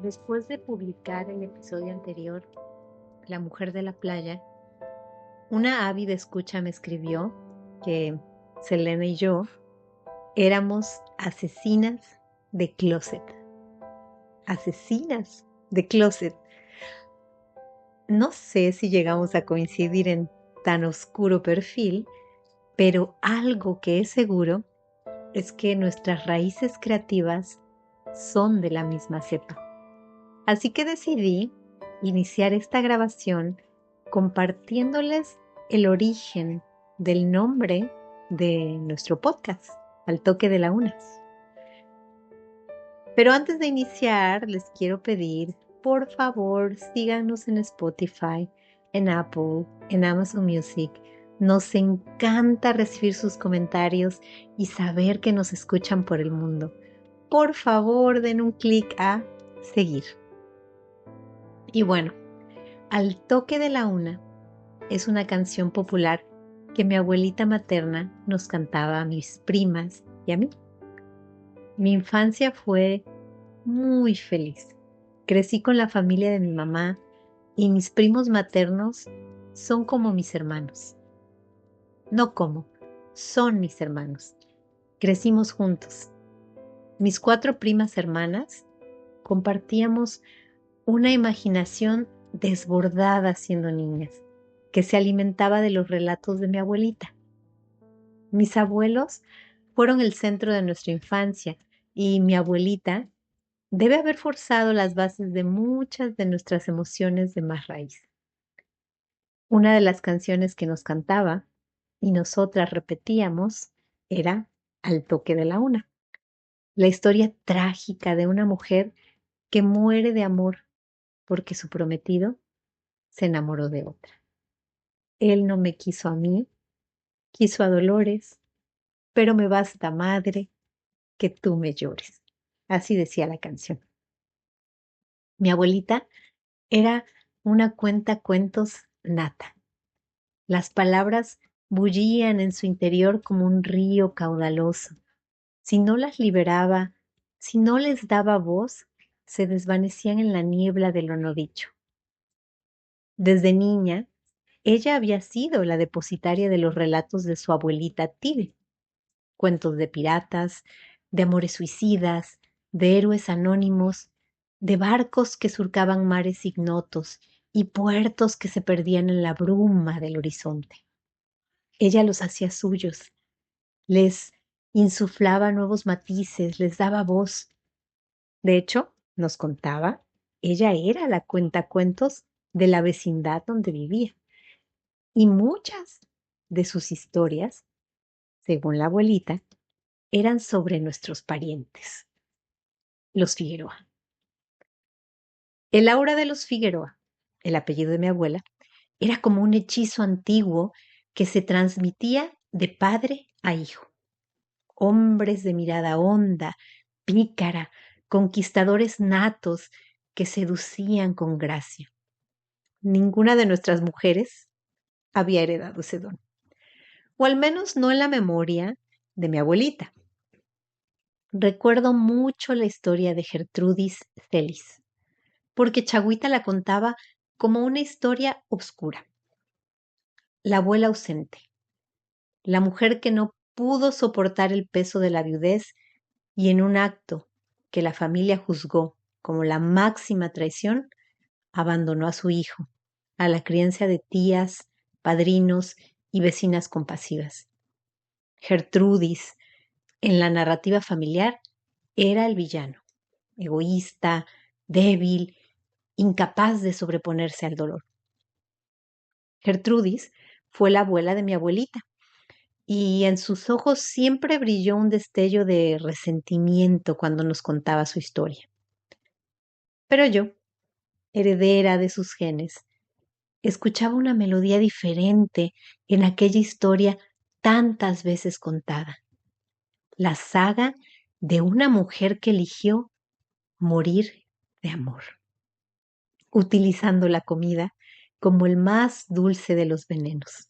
Después de publicar el episodio anterior, La mujer de la playa, una ávida escucha me escribió que Selena y yo éramos asesinas de closet. Asesinas de closet. No sé si llegamos a coincidir en tan oscuro perfil, pero algo que es seguro es que nuestras raíces creativas son de la misma cepa. Así que decidí iniciar esta grabación compartiéndoles el origen del nombre de nuestro podcast, Al Toque de la Una. Pero antes de iniciar, les quiero pedir, por favor, síganos en Spotify, en Apple, en Amazon Music. Nos encanta recibir sus comentarios y saber que nos escuchan por el mundo. Por favor, den un clic a seguir. Y bueno, Al Toque de la Una es una canción popular que mi abuelita materna nos cantaba a mis primas y a mí. Mi infancia fue muy feliz. Crecí con la familia de mi mamá y mis primos maternos son como mis hermanos. No como, son mis hermanos. Crecimos juntos. Mis 4 primas hermanas compartíamos una imaginación desbordada siendo niñas, que se alimentaba de los relatos de mi abuelita. Mis abuelos fueron el centro de nuestra infancia y mi abuelita debe haber forzado las bases de muchas de nuestras emociones de más raíz. Una de las canciones que nos cantaba y nosotras repetíamos era Al Toque de la Una, la historia trágica de una mujer que muere de amor porque su prometido se enamoró de otra. Él no me quiso a mí, quiso a Dolores, pero me basta, madre, que tú me llores. Así decía la canción. Mi abuelita era una cuentacuentos nata. Las palabras bullían en su interior como un río caudaloso. Si no las liberaba, si no les daba voz, se desvanecían en la niebla de lo no dicho. Desde niña, ella había sido la depositaria de los relatos de su abuelita Tibe, cuentos de piratas, de amores suicidas, de héroes anónimos, de barcos que surcaban mares ignotos y puertos que se perdían en la bruma del horizonte. Ella los hacía suyos, les insuflaba nuevos matices, les daba voz. De hecho, nos contaba, ella era la cuentacuentos de la vecindad donde vivía. Y muchas de sus historias, según la abuelita, eran sobre nuestros parientes, los Figueroa. El aura de los Figueroa, el apellido de mi abuela, era como un hechizo antiguo que se transmitía de padre a hijo. Hombres de mirada honda, pícara, conquistadores natos que seducían con gracia. Ninguna de nuestras mujeres había heredado ese don, o al menos no en la memoria de mi abuelita. Recuerdo mucho la historia de Gertrudis Celis, porque Chagüita la contaba como una historia oscura. La abuela ausente, la mujer que no pudo soportar el peso de la viudez y en un acto que la familia juzgó como la máxima traición, abandonó a su hijo, a la crianza de tías, padrinos y vecinas compasivas. Gertrudis, en la narrativa familiar, era el villano, egoísta, débil, incapaz de sobreponerse al dolor. Gertrudis fue la abuela de mi abuelita y en sus ojos siempre brilló un destello de resentimiento cuando nos contaba su historia. Pero yo, heredera de sus genes, escuchaba una melodía diferente en aquella historia tantas veces contada. La saga de una mujer que eligió morir de amor, utilizando la comida como el más dulce de los venenos.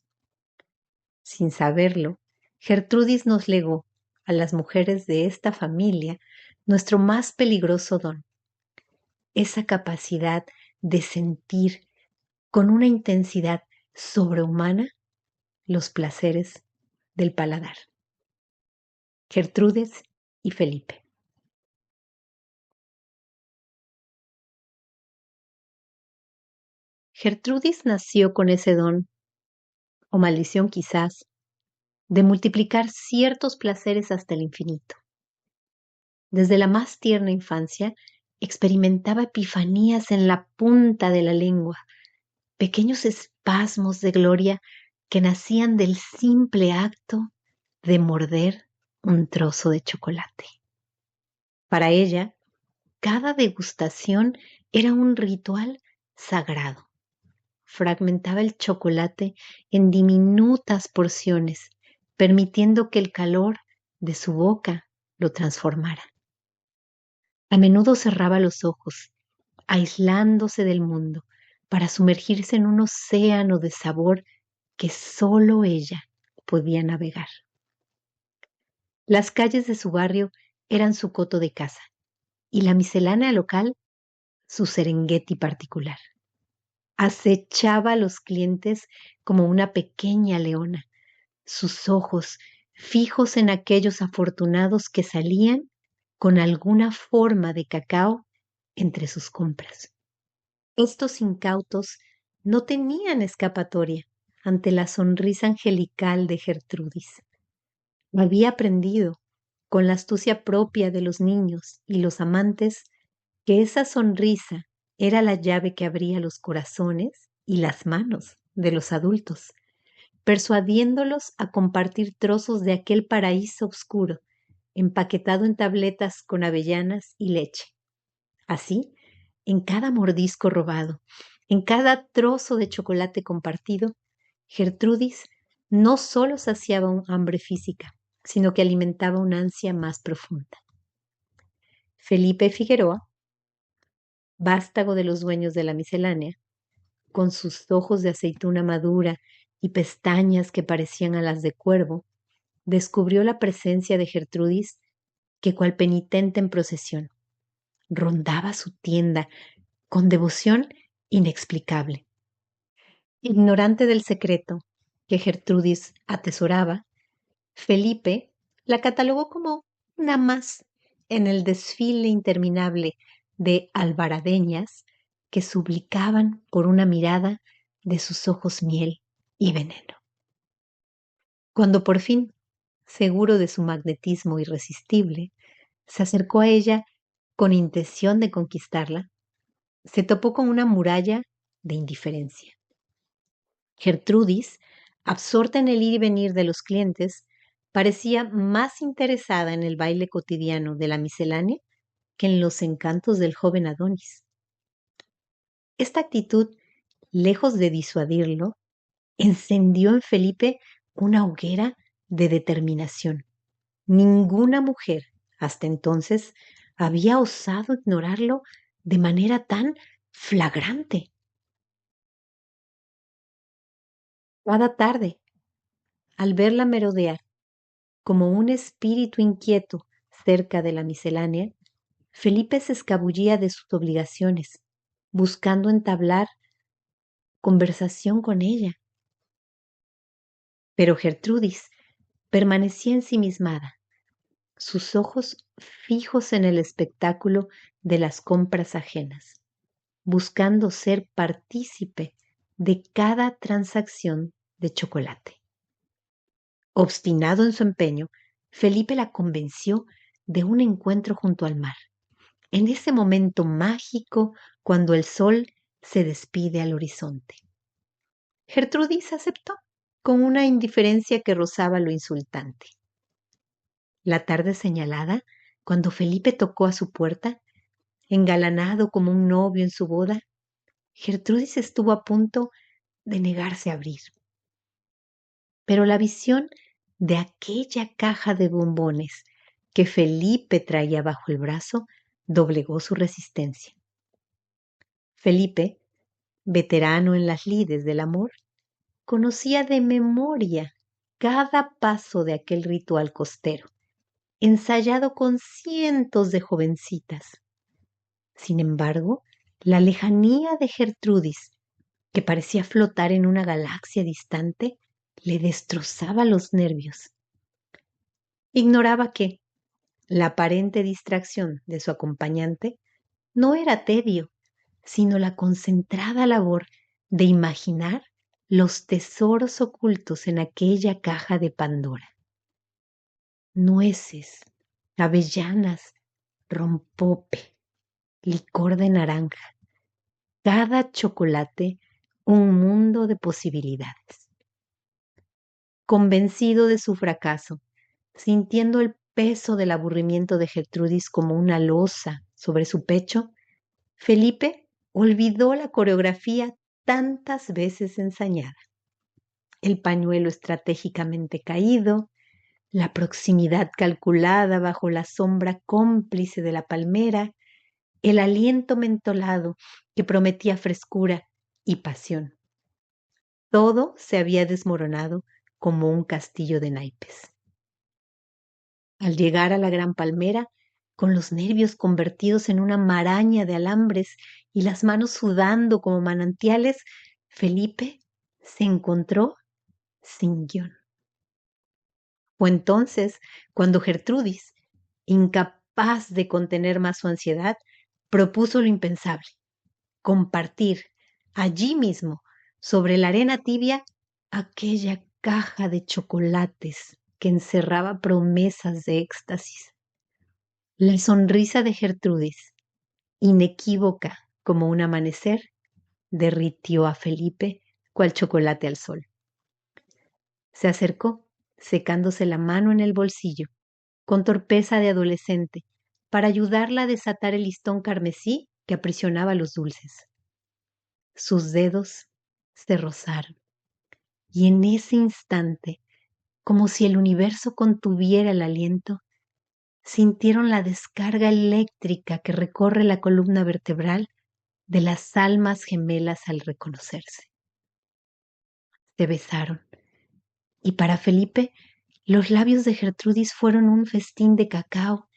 Sin saberlo, Gertrudis nos legó a las mujeres de esta familia nuestro más peligroso don, esa capacidad de sentir con una intensidad sobrehumana los placeres del paladar. Gertrudis y Felipe. Gertrudis nació con ese don, o maldición quizás, de multiplicar ciertos placeres hasta el infinito. Desde la más tierna infancia, experimentaba epifanías en la punta de la lengua, pequeños espasmos de gloria que nacían del simple acto de morder un trozo de chocolate. Para ella, cada degustación era un ritual sagrado. Fragmentaba el chocolate en diminutas porciones, permitiendo que el calor de su boca lo transformara. A menudo cerraba los ojos, aislándose del mundo, para sumergirse en un océano de sabor que solo ella podía navegar. Las calles de su barrio eran su coto de caza y la miscelánea local su Serengeti particular. Acechaba a los clientes como una pequeña leona, sus ojos fijos en aquellos afortunados que salían con alguna forma de cacao entre sus compras. Estos incautos no tenían escapatoria ante la sonrisa angelical de Gertrudis. Había aprendido, con la astucia propia de los niños y los amantes, que esa sonrisa era la llave que abría los corazones y las manos de los adultos, persuadiéndolos a compartir trozos de aquel paraíso oscuro, empaquetado en tabletas con avellanas y leche. Así, en cada mordisco robado, en cada trozo de chocolate compartido, Gertrudis no solo saciaba un hambre física, sino que alimentaba una ansia más profunda. Felipe Figueroa, vástago de los dueños de la miscelánea, con sus ojos de aceituna madura y pestañas que parecían a las de cuervo, descubrió la presencia de Gertrudis que, cual penitente en procesión, rondaba su tienda con devoción inexplicable. Ignorante del secreto que Gertrudis atesoraba, Felipe la catalogó como una más en el desfile interminable de albaradeñas que suplicaban por una mirada de sus ojos miel y veneno. Cuando por fin, seguro de su magnetismo irresistible, se acercó a ella con intención de conquistarla, se topó con una muralla de indiferencia. Gertrudis, absorta en el ir y venir de los clientes, parecía más interesada en el baile cotidiano de la miscelánea que en los encantos del joven Adonis. Esta actitud, lejos de disuadirlo, encendió en Felipe una hoguera de determinación. Ninguna mujer hasta entonces había osado ignorarlo de manera tan flagrante. Cada tarde, al verla merodear como un espíritu inquieto cerca de la miscelánea, Felipe se escabullía de sus obligaciones, buscando entablar conversación con ella. Pero Gertrudis permanecía ensimismada, sus ojos fijos en el espectáculo de las compras ajenas, buscando ser partícipe de cada transacción de chocolate. Obstinado en su empeño, Felipe la convenció de un encuentro junto al mar, en ese momento mágico cuando el sol se despide al horizonte. Gertrudis aceptó, con una indiferencia que rozaba lo insultante. La tarde señalada, cuando Felipe tocó a su puerta, engalanado como un novio en su boda, Gertrudis estuvo a punto de negarse a abrir. Pero la visión de aquella caja de bombones que Felipe traía bajo el brazo doblegó su resistencia. Felipe, veterano en las lides del amor, conocía de memoria cada paso de aquel ritual costero, ensayado con cientos de jovencitas. Sin embargo, La lejanía de Gertrudis, que parecía flotar en una galaxia distante, le destrozaba los nervios. Ignoraba que la aparente distracción de su acompañante no era tedio, sino la concentrada labor de imaginar los tesoros ocultos en aquella caja de Pandora. Nueces, avellanas, rompope, licor de naranja, cada chocolate un mundo de posibilidades. Convencido de su fracaso, sintiendo el peso del aburrimiento de Gertrudis como una losa sobre su pecho, Felipe olvidó la coreografía tantas veces ensañada. El pañuelo estratégicamente caído, la proximidad calculada bajo la sombra cómplice de la palmera, el aliento mentolado que prometía frescura y pasión. Todo se había desmoronado como un castillo de naipes. Al llegar a la gran palmera, con los nervios convertidos en una maraña de alambres y las manos sudando como manantiales, Felipe se encontró sin guión. Fue entonces cuando Gertrudis, incapaz de contener más su ansiedad, propuso lo impensable: compartir allí mismo, sobre la arena tibia, aquella caja de chocolates que encerraba promesas de éxtasis. La sonrisa de Gertrudis, inequívoca como un amanecer, derritió a Felipe cual chocolate al sol. Se acercó, secándose la mano en el bolsillo, con torpeza de adolescente, para ayudarla a desatar el listón carmesí que aprisionaba los dulces. Sus dedos se rozaron, y en ese instante, como si el universo contuviera el aliento, sintieron la descarga eléctrica que recorre la columna vertebral de las almas gemelas al reconocerse. Se besaron, y para Felipe los labios de Gertrudis fueron un festín de cacao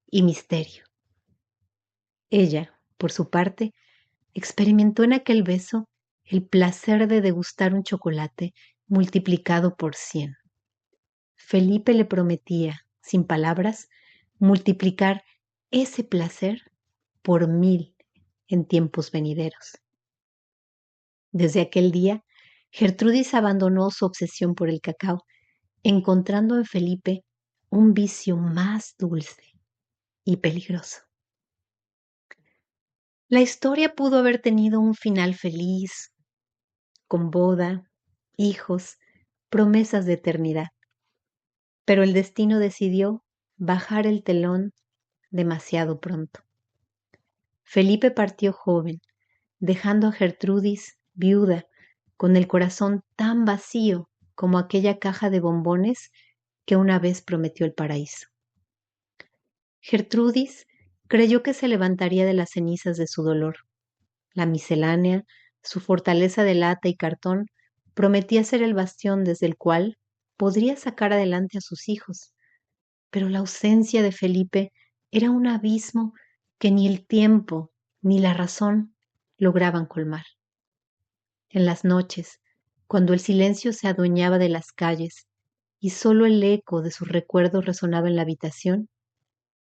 y misterio. Ella, por su parte, experimentó en aquel beso el placer de degustar un chocolate multiplicado por 100. Felipe le prometía, sin palabras, multiplicar ese placer por 1000 en tiempos venideros. Desde aquel día, Gertrudis abandonó su obsesión por el cacao, encontrando en Felipe un vicio más dulce y peligroso. La historia pudo haber tenido un final feliz, con boda, hijos, promesas de eternidad, pero el destino decidió bajar el telón demasiado pronto. Felipe partió joven, dejando a Gertrudis viuda, con el corazón tan vacío como aquella caja de bombones que una vez prometió el paraíso. Gertrudis creyó que se levantaría de las cenizas de su dolor. La miscelánea, su fortaleza de lata y cartón, prometía ser el bastión desde el cual podría sacar adelante a sus hijos. Pero la ausencia de Felipe era un abismo que ni el tiempo ni la razón lograban colmar. En las noches, cuando el silencio se adueñaba de las calles y solo el eco de sus recuerdos resonaba en la habitación,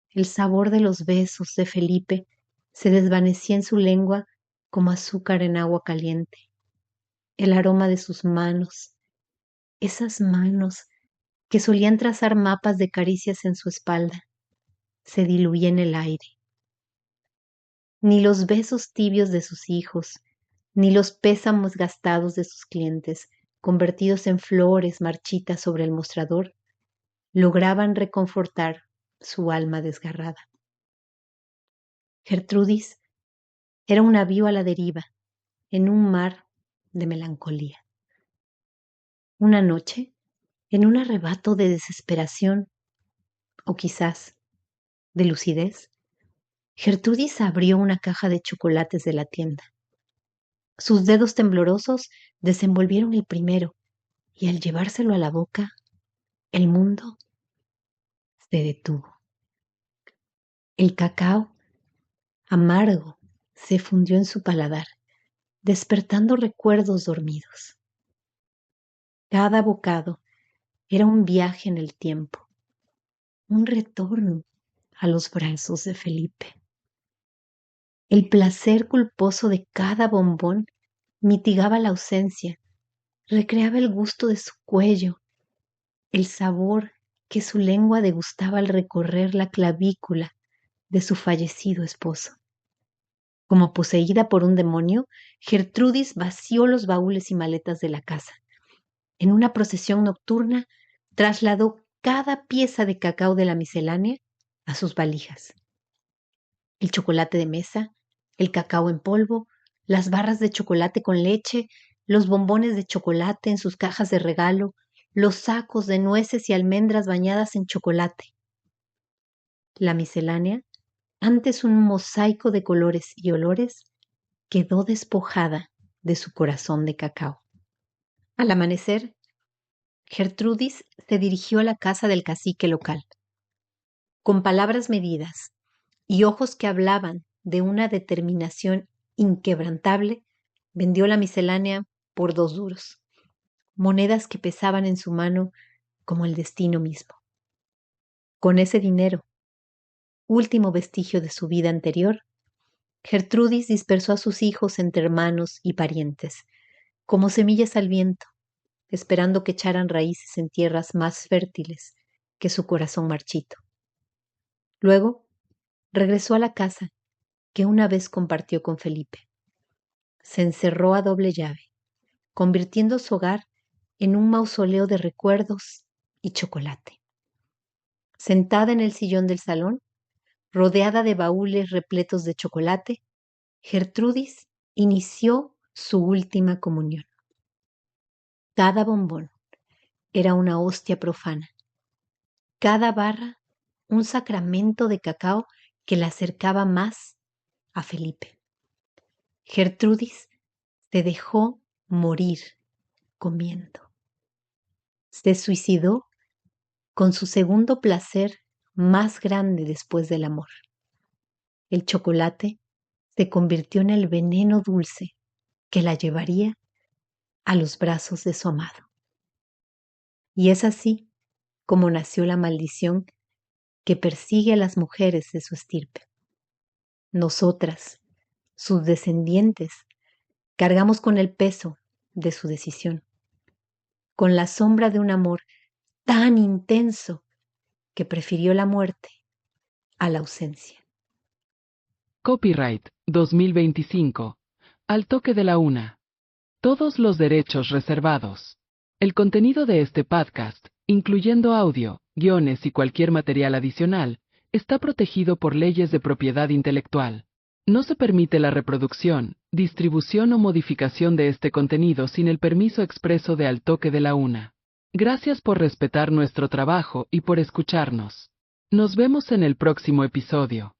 el sabor de los besos de Felipe se desvanecía en su lengua como azúcar en agua caliente. El aroma de sus manos, esas manos que solían trazar mapas de caricias en su espalda, se diluía en el aire. Ni los besos tibios de sus hijos, ni los pésamos gastados de sus clientes, convertidos en flores marchitas sobre el mostrador, lograban reconfortar su alma desgarrada. Gertrudis era un navío a la deriva, en un mar de melancolía. Una noche, en un arrebato de desesperación, o quizás de lucidez, Gertrudis abrió una caja de chocolates de la tienda. Sus dedos temblorosos desenvolvieron el primero, y al llevárselo a la boca, el mundo se detuvo. El cacao, amargo, se fundió en su paladar, despertando recuerdos dormidos. Cada bocado era un viaje en el tiempo, un retorno a los brazos de Felipe. El placer culposo de cada bombón mitigaba la ausencia, recreaba el gusto de su cuello, el sabor que su lengua degustaba al recorrer la clavícula de su fallecido esposo. Como poseída por un demonio, Gertrudis vació los baúles y maletas de la casa. En una procesión nocturna, trasladó cada pieza de cacao de la miscelánea a sus valijas. El chocolate de mesa, el cacao en polvo, las barras de chocolate con leche, los bombones de chocolate en sus cajas de regalo, los sacos de nueces y almendras bañadas en chocolate. La miscelánea, antes un mosaico de colores y olores, quedó despojada de su corazón de cacao. Al amanecer, Gertrudis se dirigió a la casa del cacique local. Con palabras medidas y ojos que hablaban de una determinación inquebrantable, vendió la miscelánea por 2 duros, monedas que pesaban en su mano como el destino mismo. Con ese dinero, último vestigio de su vida anterior, Gertrudis dispersó a sus hijos entre hermanos y parientes, como semillas al viento, esperando que echaran raíces en tierras más fértiles que su corazón marchito. Luego, regresó a la casa que una vez compartió con Felipe. Se encerró a doble llave, convirtiendo su hogar en un mausoleo de recuerdos y chocolate. Sentada en el sillón del salón, rodeada de baúles repletos de chocolate, Gertrudis inició su última comunión. Cada bombón era una hostia profana, cada barra un sacramento de cacao que la acercaba más a Felipe. Gertrudis se dejó morir comiendo. Se suicidó con su segundo placer más grande después del amor. El chocolate se convirtió en el veneno dulce que la llevaría a los brazos de su amado. Y es así como nació la maldición que persigue a las mujeres de su estirpe. Nosotras, sus descendientes, cargamos con el peso de su decisión, con la sombra de un amor tan intenso que prefirió la muerte a la ausencia. Copyright 2025. Al toque de la una. Todos los derechos reservados. El contenido de este podcast, incluyendo audio, guiones y cualquier material adicional, está protegido por leyes de propiedad intelectual. No se permite la reproducción, distribución o modificación de este contenido sin el permiso expreso de Al toque de la una. Gracias por respetar nuestro trabajo y por escucharnos. Nos vemos en el próximo episodio.